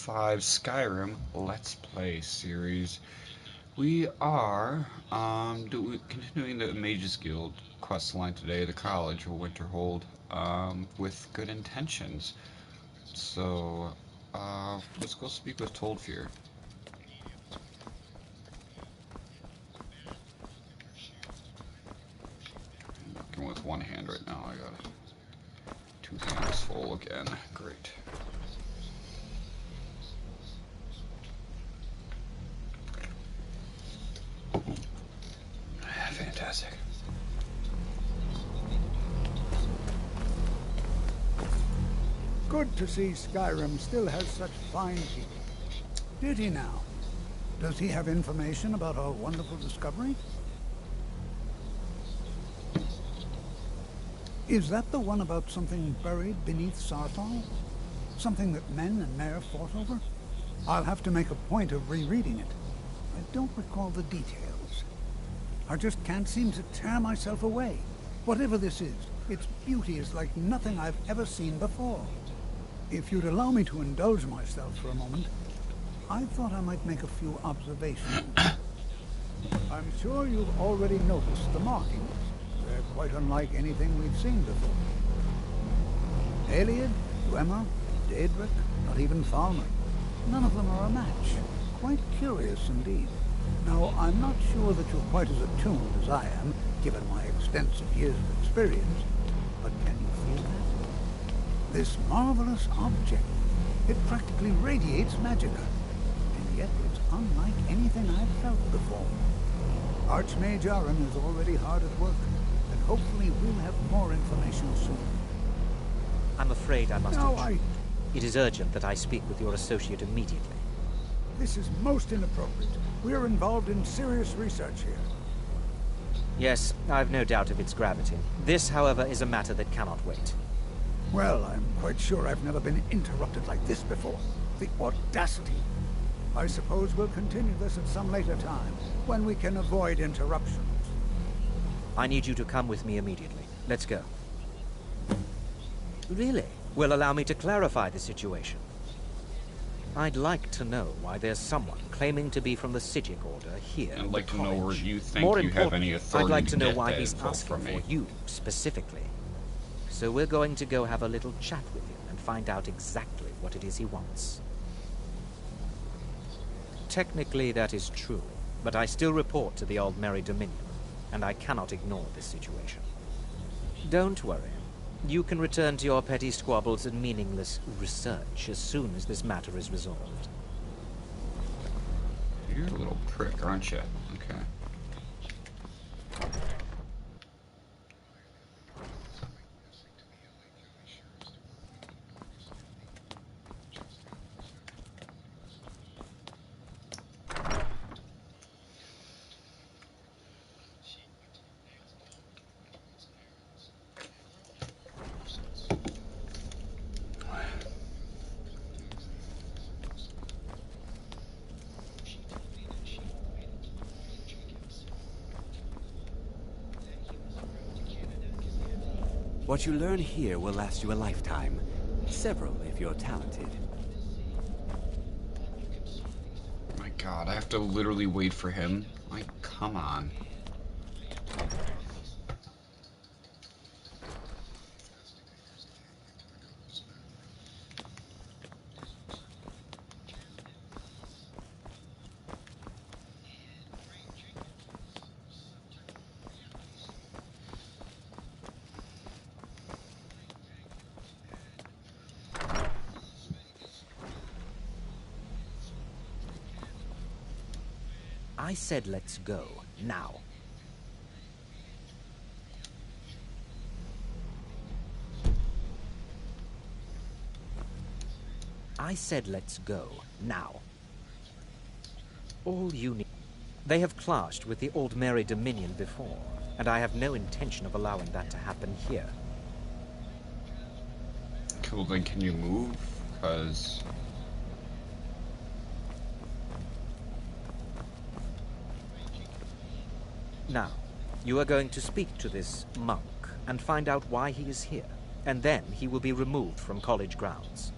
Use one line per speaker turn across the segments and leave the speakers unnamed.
5 Skyrim Let's Play series. We are continuing the Mages Guild quest line today, the College of Winterhold, with good intentions. So, let's go speak with Toldfear. I'm working with one hand right now. I got 2 hands full again. Great. Fantastic.
Good to see Skyrim still has such fine people. Did he now? Does he have information about our wonderful discovery? Is that the one about something buried beneath Sarthal? Something that men and Mare fought over? I'll have to make a point of rereading it. I don't recall the details. I just can't seem to tear myself away. Whatever this is, its beauty is like nothing I've ever seen before. If you'd allow me to indulge myself for a moment, I thought I might make a few observations. I'm sure you've already noticed the markings. They're quite unlike anything we've seen before. Aliad, Dwemer, Daedric, not even Falmer. None of them are a match. Quite curious indeed. Now, I'm not sure that you're quite as attuned as I am, given my extensive years of experience, but can you feel that? This marvelous object, it practically radiates magicka, and yet it's unlike anything I've felt before. Archmage Aaron is already hard at work, and hopefully we'll have more information soon.
I'm afraid I must intrude. It is urgent that I speak with your associate immediately.
This is most inappropriate. We're involved in serious research here.
Yes, I've no doubt of its gravity. This, however, is a matter that cannot wait.
Well, I'm quite sure I've never been interrupted like this before. The audacity. I suppose we'll continue this at some later time, when we can avoid interruptions.
I need you to come with me immediately. Let's go. Really? Will allow me to clarify the situation. I'd like to know why there's someone claiming to be from the Sijic Order here.
I'd like to know where you think
More
you have any authority.
I'd like to know
get
why
that
he's
info
asking
from me.
for you, specifically. So we're going to go have a little chat with him and find out exactly what it is he wants. Technically, that is true, but I still report to the Old Merry Dominion, and I cannot ignore this situation. Don't worry. You can return to your petty squabbles and meaningless research as soon as this matter is resolved.
You're a little prick, aren't you? Okay.
What you learn here will last you a lifetime. Several, if you're talented.
My God, I have to literally wait for him? Like, come on.
I said let's go, now. I said let's go, now. All you need... They have clashed with the Old Merry Dominion before, and I have no intention of allowing that to happen here.
Cool, then can you move? Because...
Now, you are going to speak to this monk and find out why he is here, and then he will be removed from college grounds.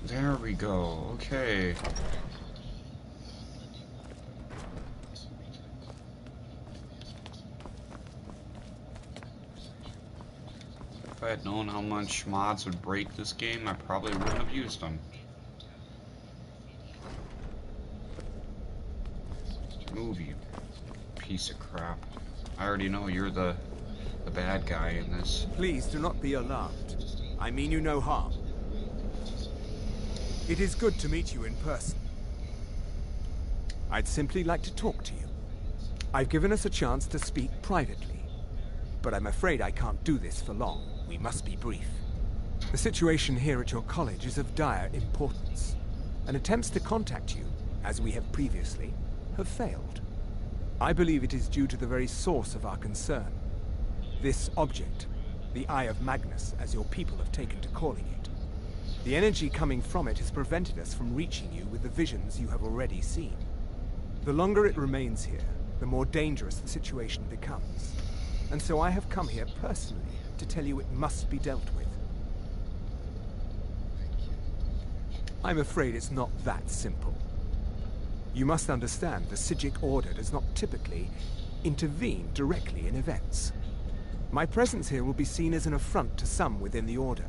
There we go. Okay. If I had known how much mods would break this game, I probably wouldn't have used them. Move, you piece of crap. I already know you're the bad guy in this.
Please do not be alarmed. I mean you no harm. It is good to meet you in person. I'd simply like to talk to you. I've given us a chance to speak privately, but I'm afraid I can't do this for long. We must be brief. The situation here at your college is of dire importance, and attempts to contact you, as we have previously, have failed. I believe it is due to the very source of our concern. This object, the Eye of Magnus, as your people have taken to calling it. The energy coming from it has prevented us from reaching you with the visions you have already seen. The longer it remains here, the more dangerous the situation becomes. And so I have come here personally to tell you it must be dealt with. I'm afraid it's not that simple. You must understand the Psijic Order does not typically intervene directly in events. My presence here will be seen as an affront to some within the Order.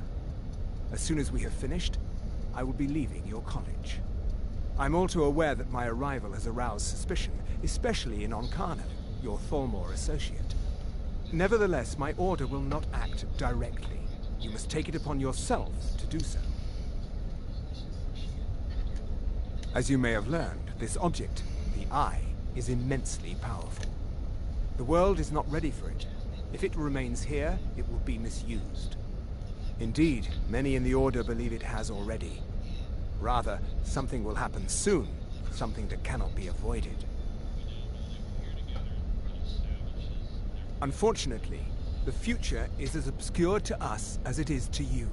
As soon as we have finished, I will be leaving your college. I'm all too aware that my arrival has aroused suspicion, especially in Onkano, your Thalmor associate. Nevertheless, my order will not act directly. You must take it upon yourself to do so. As you may have learned, this object, the Eye, is immensely powerful. The world is not ready for it. If it remains here, it will be misused. Indeed, many in the Order believe it has already. Rather, something will happen soon, something that cannot be avoided. Unfortunately, the future is as obscure to us as it is to you.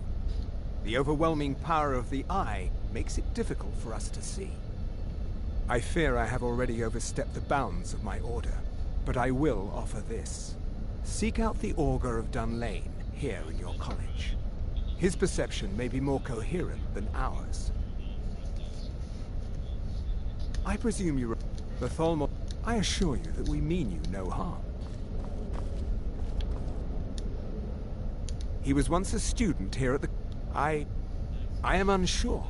The overwhelming power of the Eye makes it difficult for us to see. I fear I have already overstepped the bounds of my order, but I will offer this. Seek out the Augur of Dunlane here in your college. His perception may be more coherent than ours. I presume you... The Thalmor... I assure you that we mean you no harm. He was once a student here at the... I am unsure.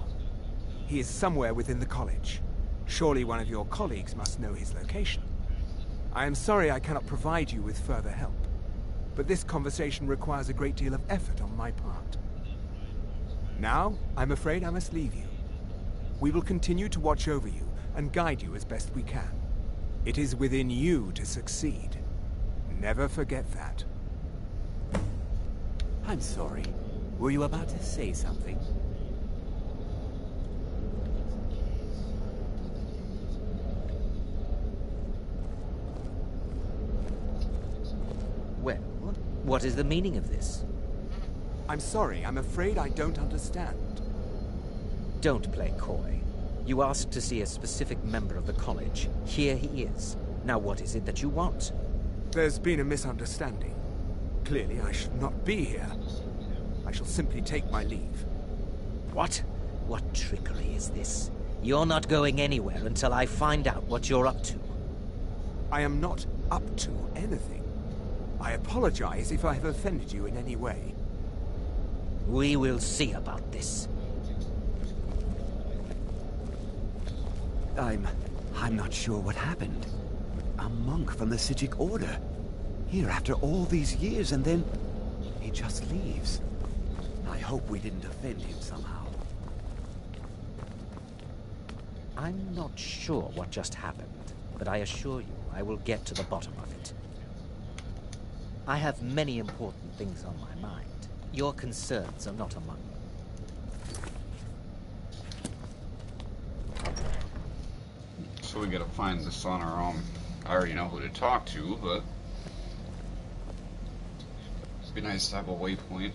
He is somewhere within the college. Surely one of your colleagues must know his location. I am sorry I cannot provide you with further help, but this conversation requires a great deal of effort on my part. Now, I'm afraid I must leave you. We will continue to watch over you and guide you as best we can. It is within you to succeed. Never forget that.
I'm sorry. Were you about to say something?
Well, what is the meaning of this?
I'm sorry, I'm afraid I don't understand.
Don't play coy. You asked to see a specific member of the college. Here he is. Now what is it that you want?
There's been a misunderstanding. Clearly I should not be here. I shall simply take my leave.
What? What trickery is this? You're not going anywhere until I find out what you're up to.
I am not up to anything. I apologize if I have offended you in any way.
We will see about this.
I'm not sure what happened. A monk from the Psijic Order. Here after all these years, and then he just leaves. I hope we didn't offend him somehow.
I'm not sure what just happened, but I assure you I will get to the bottom of it. I have many important things on my mind. Your concerns are not among them.
So we gotta find this on our own. I already know who to talk to, but it'd be nice to have a waypoint.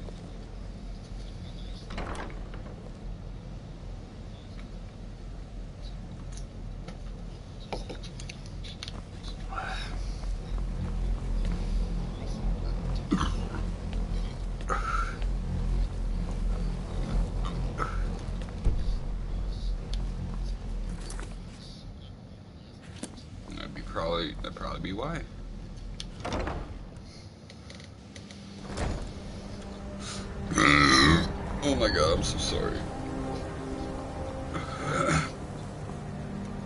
That'd probably be why. Oh my god, I'm so sorry.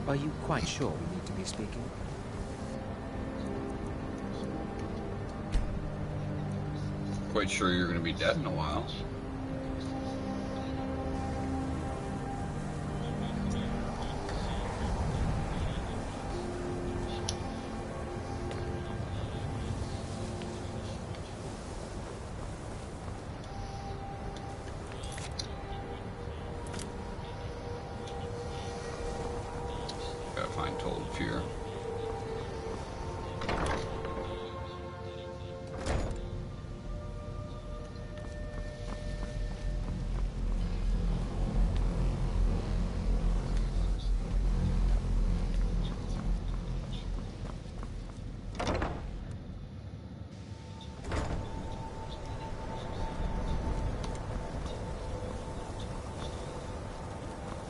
Are you quite sure we need to be speaking?
Quite sure you're gonna be dead in a while. Gotta find Told Fear.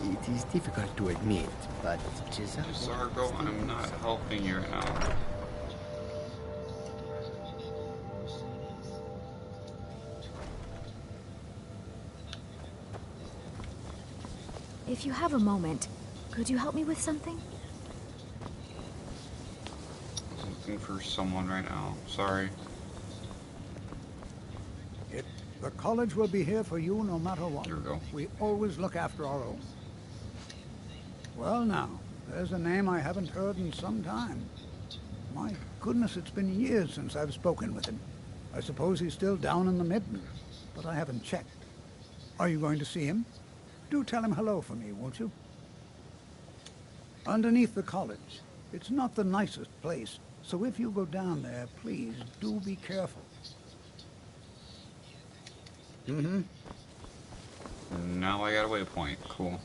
It is difficult to admit, but
Zargo, I'm not helping you right now.
If you have a moment, could you help me with something?
I'm looking for someone right now. Sorry.
The college will be here for you no matter what.
Here we go.
We always look after our own. Well now, there's a name I haven't heard in some time. My goodness, it's been years since I've spoken with him. I suppose he's still down in the Midden, but I haven't checked. Are you going to see him? Do tell him hello for me, won't you? Underneath the college. It's not the nicest place, so if you go down there, please do be careful.
Mm-hmm. Now I got a waypoint. Cool.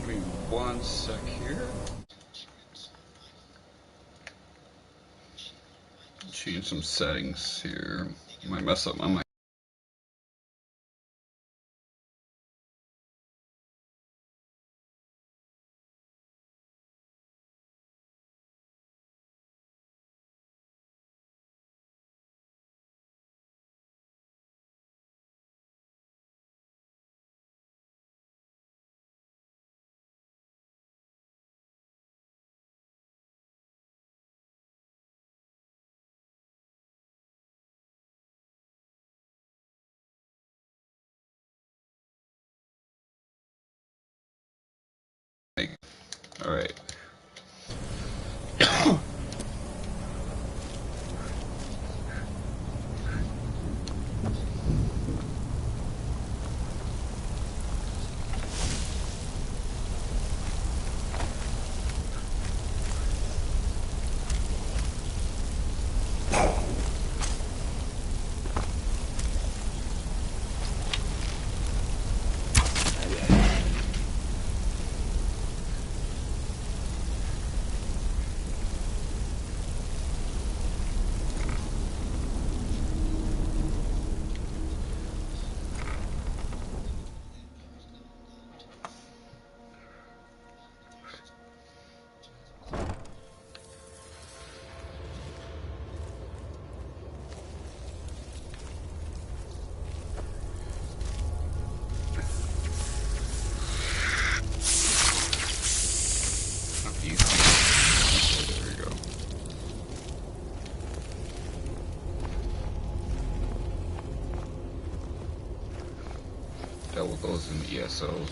Give me 1 sec here. Change some settings here. Might mess up my mic. Alright. Dealt with those in the ESOs.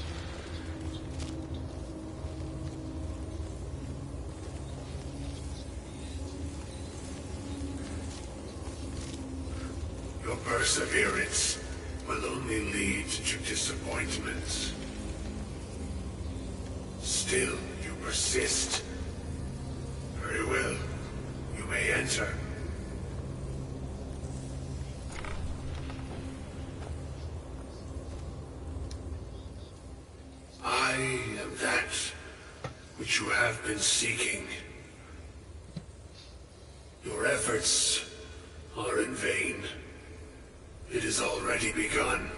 Your perseverance will only lead to disappointments. Still, you persist. Very well. You may enter. which you have been seeking. Your efforts are in vain. It has already begun.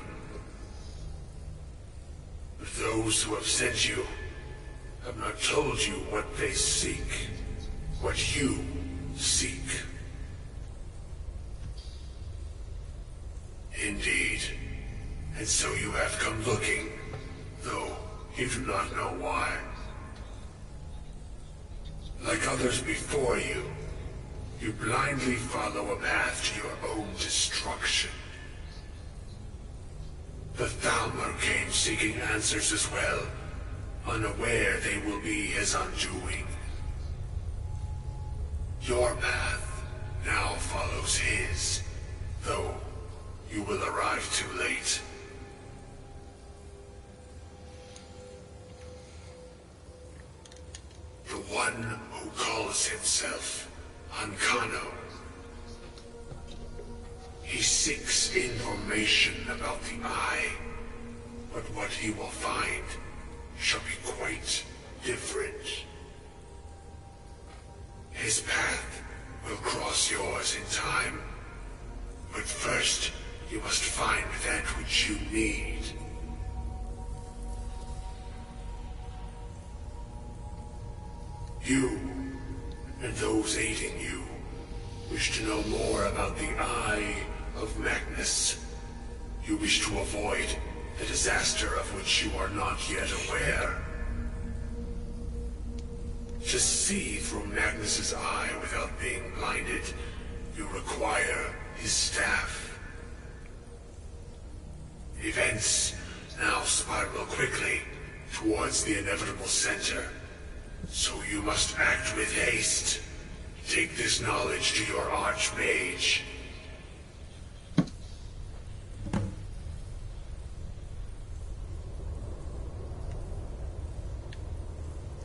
But those who have sent you have not told you what they seek, what you seek. Indeed. And so you have come looking, though you do not know why. Like others before you, you blindly follow a path to your own destruction. The Thalmor came seeking answers as well, unaware they will be his undoing. Your path now follows his, though you will arrive too late. The one who calls himself Ankano. He seeks information about the Eye, but what he will find shall be quite different. His path will cross yours in time, but first you must find that which you need. You, and those aiding you, wish to know more about the Eye of Magnus. You wish to avoid the disaster of which you are not yet aware. To see through Magnus's eye without being blinded, you require his staff. Events now spiral quickly towards the inevitable center, so you must act with haste. Take this knowledge to your Archmage.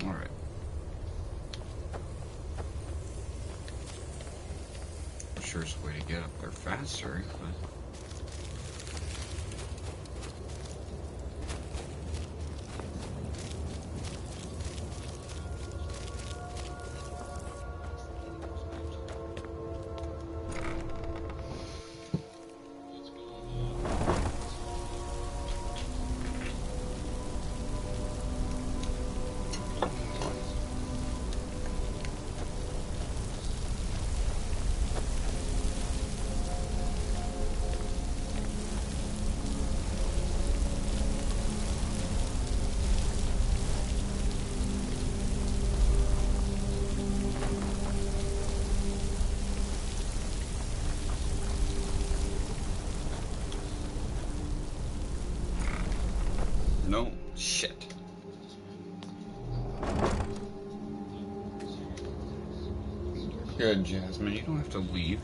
Alright. Surest way to get up there faster, but... No, shit. Good, Jasmine, you don't have to leave.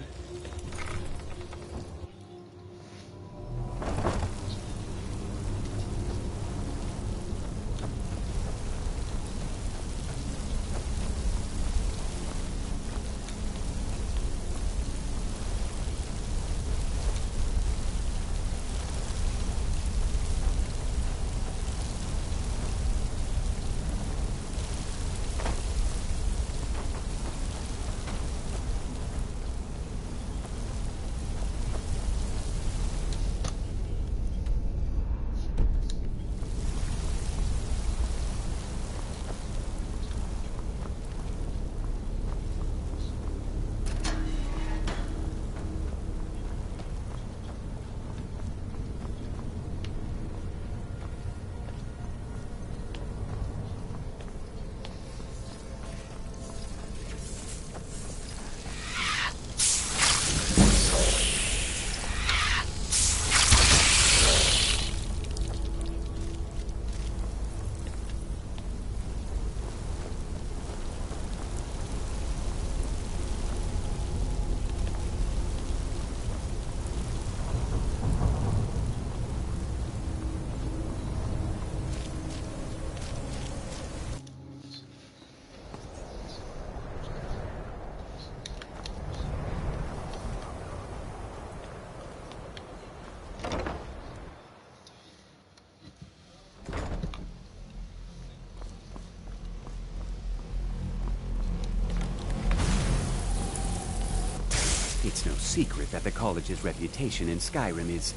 It's no secret that the college's reputation in Skyrim is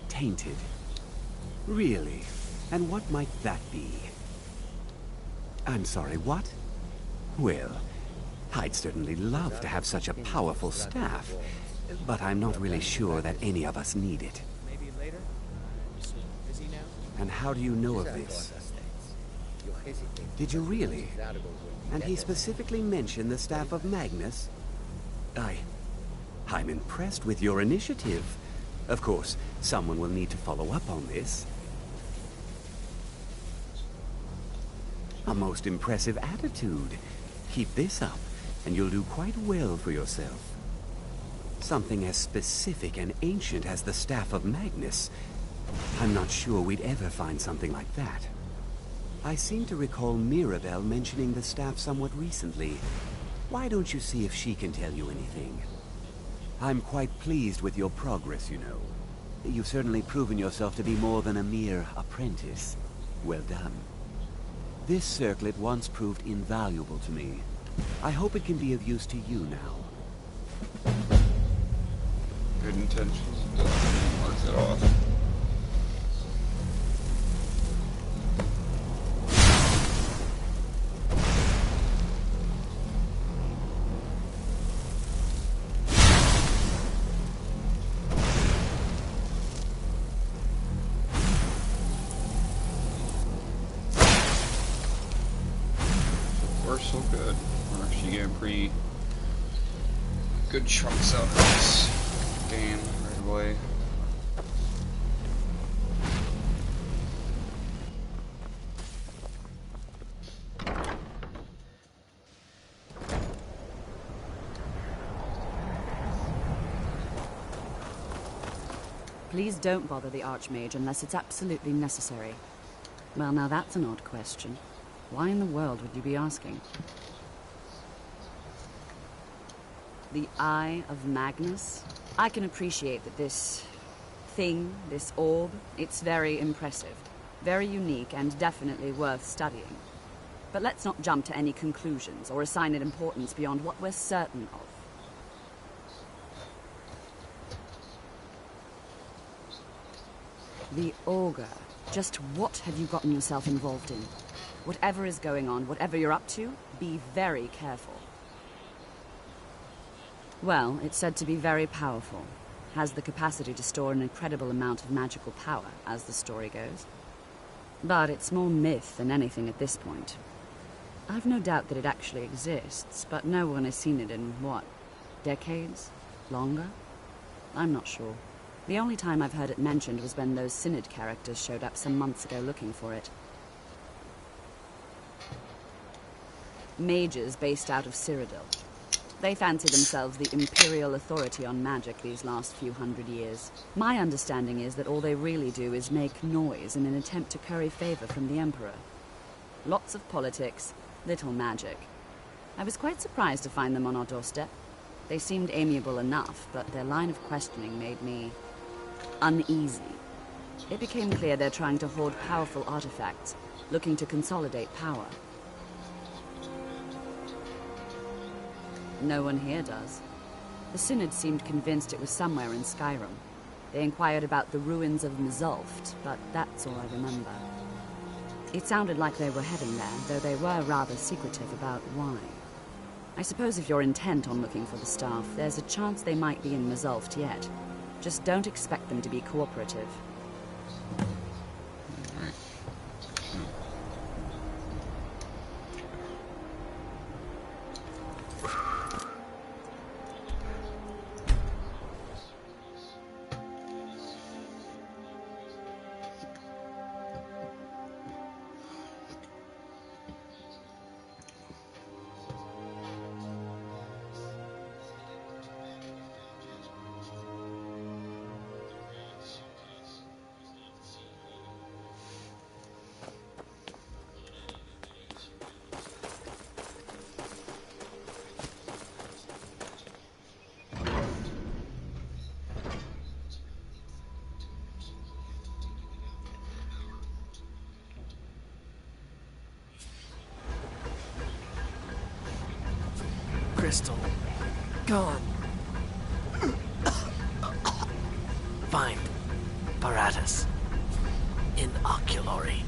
tainted. Really? And what might that be? I'm sorry, what? Well, I'd certainly love to have such a powerful staff, but I'm not really sure that any of us need it.
Maybe later? Busy now?
And how do you know of this? Did you really? And he specifically mentioned the Staff of Magnus? I'm impressed with your initiative. Of course, someone will need to follow up on this. A most impressive attitude. Keep this up, and you'll do quite well for yourself. Something as specific and ancient as the Staff of Magnus. I'm not sure we'd ever find something like that. I seem to recall Mirabelle mentioning the staff somewhat recently. Why don't you see if she can tell you anything? I'm quite pleased with your progress, you know. You've certainly proven yourself to be more than a mere apprentice. Well done. This circlet once proved invaluable to me. I hope it can be of use to you now.
Good intentions. Marks it off. So good. We're actually getting pretty good chunks out of this game right away.
Please don't bother the Archmage unless it's absolutely necessary. Well, now that's an odd question. Why in the world would you be asking? The Eye of Magnus? I can appreciate that this thing, this orb, it's very impressive, very unique, and definitely worth studying. But let's not jump to any conclusions or assign it importance beyond what we're certain of. The Augur. Just what have you gotten yourself involved in? Whatever is going on, whatever you're up to, be very careful. Well, it's said to be very powerful. Has the capacity to store an incredible amount of magical power, as the story goes. But it's more myth than anything at this point. I've no doubt that it actually exists, but no one has seen it in, what, decades? Longer? I'm not sure. The only time I've heard it mentioned was when those Synod characters showed up some months ago looking for it. Mages based out of Cyrodiil. They fancy themselves the imperial authority on magic these last few hundred years. My understanding is that all they really do is make noise in an attempt to curry favor from the Emperor. Lots of politics, little magic. I was quite surprised to find them on our doorstep. They seemed amiable enough, but their line of questioning made me uneasy. It became clear they're trying to hoard powerful artifacts, looking to consolidate power. No one here does. The Synod seemed convinced it was somewhere in Skyrim. They inquired about the ruins of Mzulft, but that's all I remember. It sounded like they were heading there, though they were rather secretive about why. I suppose if you're intent on looking for the staff, there's a chance they might be in Mzulft yet. Just don't expect them to be cooperative.
Crystal. Gone. find apparatus in oculory.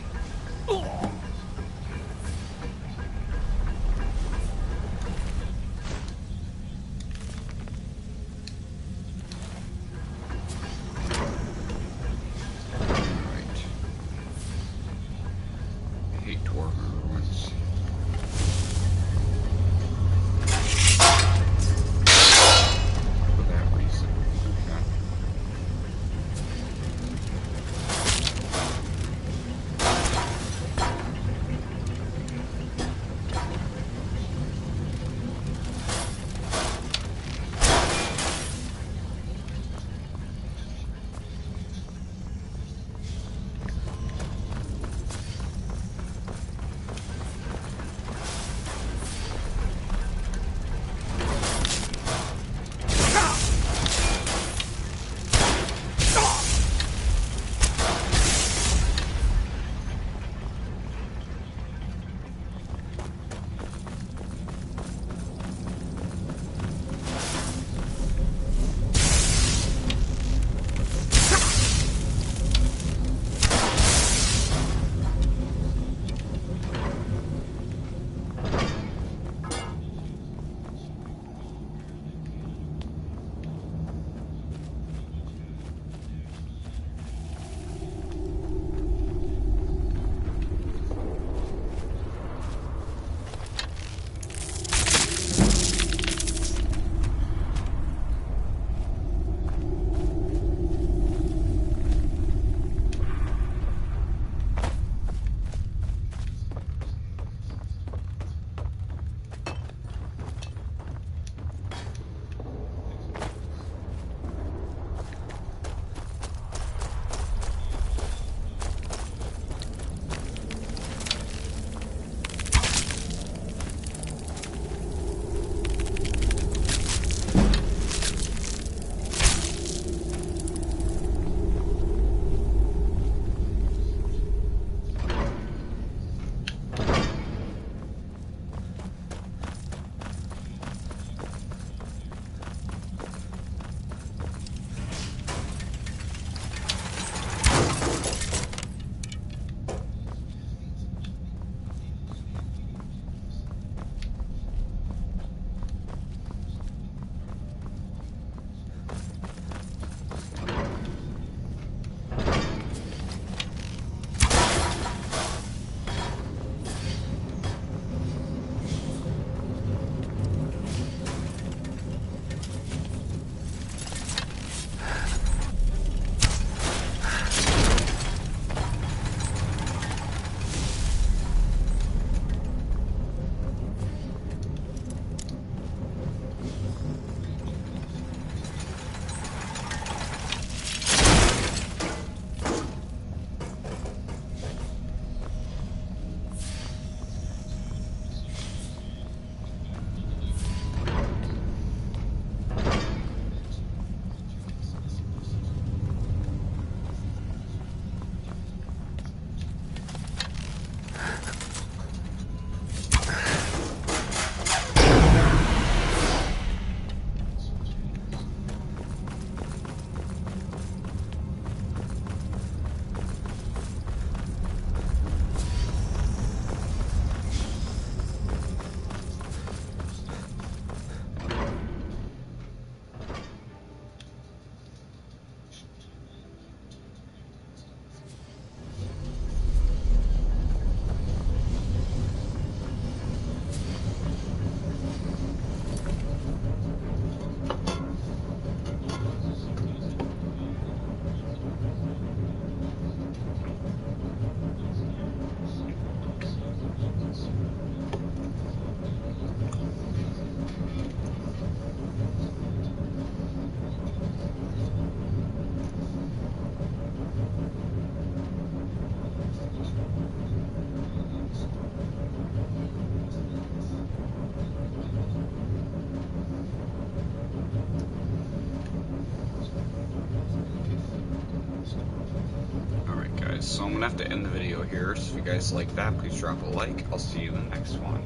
So I'm gonna have to end the video here. So if you guys like that, please drop a like. I'll see you in the next one.